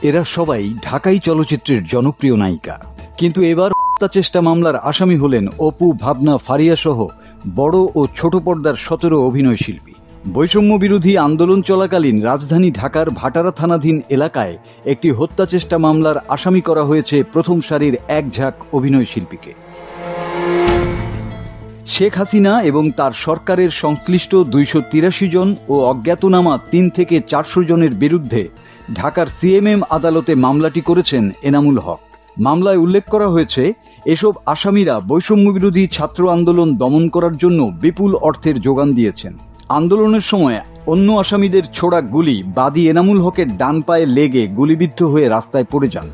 এরা সবাই ঢাকাই চলচ্চিত্রের জনপ্রিয় নায়িকা। কিন্তু এবার হত্যা চেষ্টা মামলার আসামি হলেন অপু, ভাবনা, ফারিয়া সহ বড় ও ছোট পর্দার 17 অভিনয় শিল্পী। বৈষম্য বিরোধী আন্দোলন চলাকালীন রাজধানী ঢাকার ভাটারা থানাধীন এলাকায় একটি হত্যা চেষ্টা মামলার আসামি করা হয়েছে প্রথম সারির এক ঝাঁক অভিনয় শিল্পীকে। শেখ হাসিনা এবং তার সরকারের সংশ্লিষ্ট 283 জন ও অজ্ঞাতনামা 3 থেকে 400 জনের বিরুদ্ধে ঢাকার সিএমএম আদালতে মামলাটি করেছেন এনামুল হক। মামলায় উল্লেখ করা হয়েছে, এসব আসামিরা বৈষম্য বিরোধী ছাত্র আন্দোলন দমন করার জন্য বিপুল অর্থের যোগান দিয়েছেন। আন্দোলনের সময় অন্য আসামিদের ছোড়া গুলি বাদী এনামুল হকের ডান পায়ে লেগে গুলিবিদ্ধ হয়ে রাস্তায় পড়ে যান।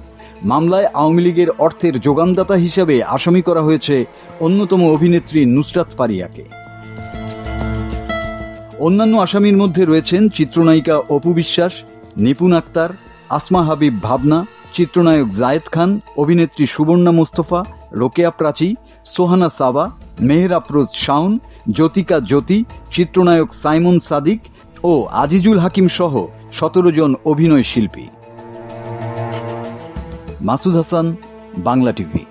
মামলায় আওয়ামী লীগের অর্থের যোগানদাতা হিসাবে আসামি করা হয়েছে অন্যতম অভিনেত্রী নুসরাত ফারিয়াকে। অন্যান্য আসামির মধ্যে রয়েছেন চিত্রনায়িকা অপু বিশ্বাস, নিপুণ আক্তার, আসমা হাবিব ভাবনা, চিত্রনায়ক জায়েদ খান, অভিনেত্রী সুবর্ণা মোস্তফা, রোকেয়া প্রাচী, সোহানা সাবা, মেহের আফরোজ শাওন, জ্যোতিকা জ্যোতি, চিত্রনায়ক সাইমন সাদিক ও আজিজুল হাকিম সহ 17 জন অভিনয় শিল্পী। মাসুদ হাসান, বাংলা টিভি।